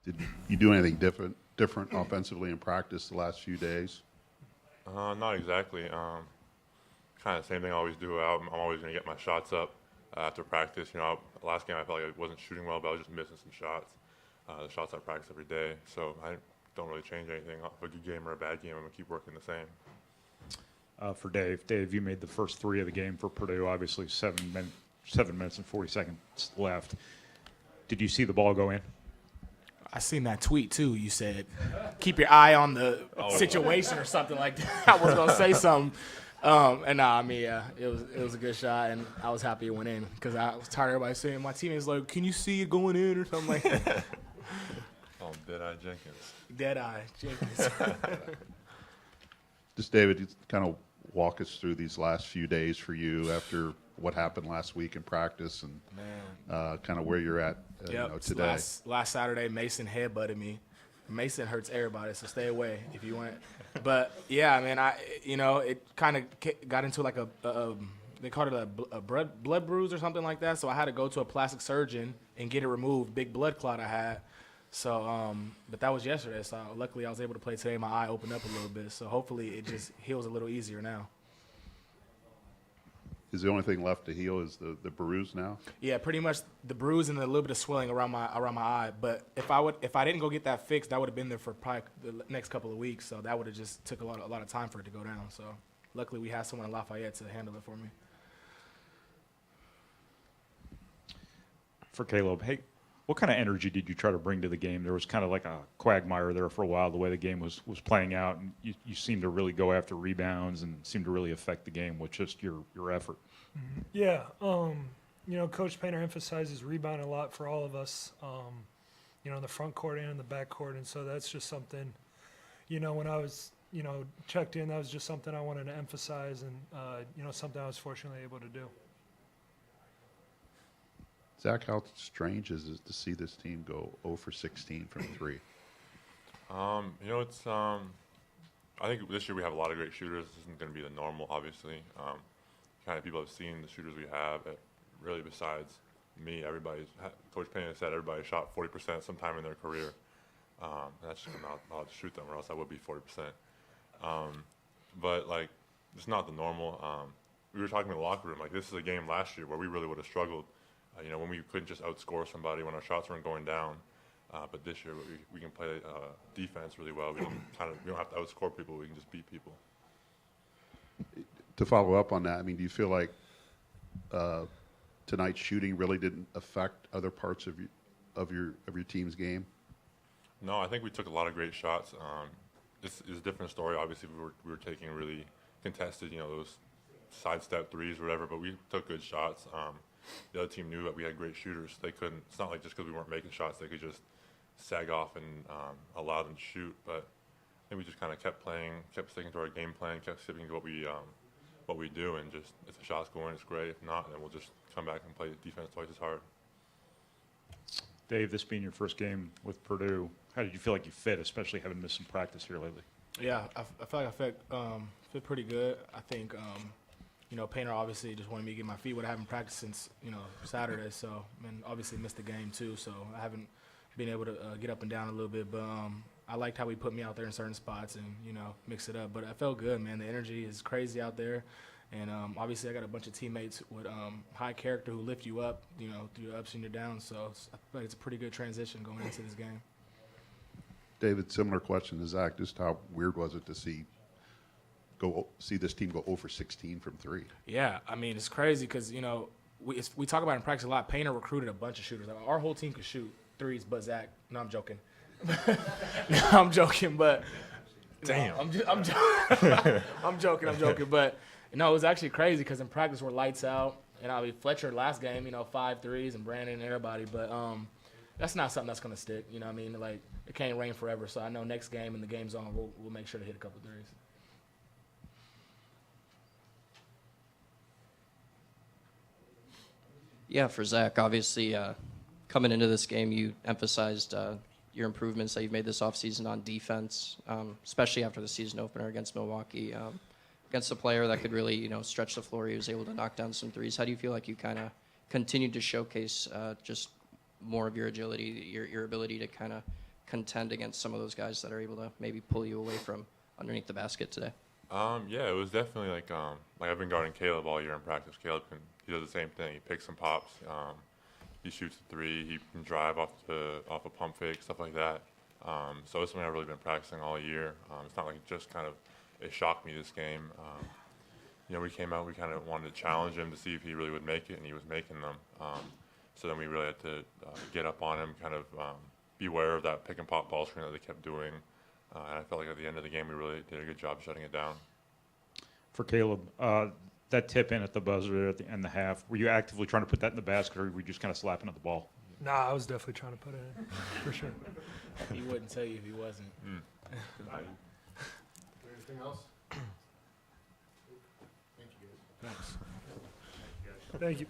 Did you do anything different offensively in practice the last few days? Not exactly. Kind of the same thing I always do. I'm always going to get my shots up after practice. Last game I felt like I wasn't shooting well, but I was just missing some shots. The shots I practice every day, so I don't really change anything off a good game or a bad game. I'm going to keep working the same. For Dave. Dave, you made the first three of the game for Purdue, obviously 7 minutes and 40 seconds left. Did you see the ball go in? I seen that tweet too. You said, keep your eye on the situation or something like that. I was going to say something. It was a good shot, and I was happy it went in because I was tired of everybody saying, my teammates like, can you see it going in or something like that? Oh, Dead-Eye Jenkins. Dead-Eye Jenkins. Just, David, you kind of walk us through these last few days for you after what happened last week in practice and kind of where you're at today. Last Saturday, Mason headbutted me. Mason hurts everybody, so stay away if you want. But yeah, man, it kind of got into like they called it a blood bruise or something like that. So I had to go to a plastic surgeon and get it removed. Big blood clot I had. So, but that was yesterday. So luckily I was able to play today. My eye opened up a little bit. So hopefully it just heals a little easier now. Is the only thing left to heal is the bruise now? Yeah, pretty much the bruise and a little bit of swelling around my eye. But if I didn't go get that fixed, that would have been there for probably the next couple of weeks. So that would have just took a lot of time for it to go down. So luckily we had someone in Lafayette to handle it for me. For Caleb, hey, what kind of energy did you try to bring to the game? There was kind of like a quagmire there for a while, the way the game was playing out, and you seemed to really go after rebounds and seemed to really affect the game with just your effort. Yeah, Coach Painter emphasizes rebounding a lot for all of us, in the front court and in the back court, and so that's just something, when I was, checked in, that was just something I wanted to emphasize and, something I was fortunately able to do. Zach, how strange is it to see this team go 0 for 16 from 3? It's I think this year we have a lot of great shooters. This isn't going to be the normal, obviously. Kind of people have seen the shooters we have. Really, besides me, Coach Payne said everybody shot 40% sometime in their career. And that's just not allowed to shoot them, or else I would be 40%. But it's not the normal. We were talking in the locker room, this is a game last year where we really would have struggled. When we couldn't just outscore somebody when our shots weren't going down. But this year we can play defense really well. We don't have to outscore people. We can just beat people. To follow up on that, do you feel like tonight's shooting really didn't affect other parts of your team's game? No, I think we took a lot of great shots. This is a different story. Obviously, we were taking really contested, those sidestep threes or whatever. But we took good shots. The other team knew that we had great shooters. They couldn't. It's not like just because we weren't making shots, they could just sag off and allow them to shoot. But I think we just kind of kept playing, kept sticking to our game plan, kept sticking to what we do, and just if the shot's going, it's great. If not, then we'll just come back and play defense twice as hard. Dave, this being your first game with Purdue, how did you feel like you fit, especially having missed some practice here lately? Yeah, I feel like I fit pretty good. I think. Painter obviously just wanted me to get my feet wet. I haven't practiced since, Saturday, so, and obviously missed the game too, so I haven't been able to get up and down a little bit, but I liked how he put me out there in certain spots and, mix it up. But I felt good, man. The energy is crazy out there, and obviously I got a bunch of teammates with high character who lift you up, through your ups and your downs, so I feel like it's a pretty good transition going into this game. David, similar question to Zach. Just how weird was it to see this team go 0 for 16 from 3? Yeah, it's crazy because, we talk about in practice a lot. Painter recruited a bunch of shooters. Our whole team could shoot threes, but Zach. No, I'm joking. No, I'm joking, but damn, I'm joking. But it was actually crazy because in practice we're lights out, and Fletcher last game, 5 threes, and Brandon and everybody. But that's not something that's gonna stick. It can't rain forever. So I know next game and the game's on, we'll make sure to hit a couple threes. Yeah, for Zach, obviously coming into this game, you emphasized your improvements that you've made this offseason on defense, especially after the season opener against Milwaukee. Against a player that could really, stretch the floor, he was able to knock down some threes. How do you feel like you kind of continued to showcase just more of your agility, your ability to kind of contend against some of those guys that are able to maybe pull you away from underneath the basket today? Yeah, it was definitely like I've been guarding Caleb all year in practice. He does the same thing. He picks and pops. He shoots a three. He can drive off a pump fake, stuff like that. So it's something I've really been practicing all year. It's not like it just kind of it shocked me this game. We came out, we kind of wanted to challenge him to see if he really would make it, and he was making them. So then we really had to get up on him, kind of be aware of that pick and pop ball screen that they kept doing. And I felt like at the end of the game, we really did a good job shutting it down. For Caleb, that tip in at the buzzer at the end of the half, were you actively trying to put that in the basket, or were you just kind of slapping at the ball? Nah, I was definitely trying to put it in, for sure. He wouldn't tell you if he wasn't. Anything else? Thank you, guys. Thanks. Thank you.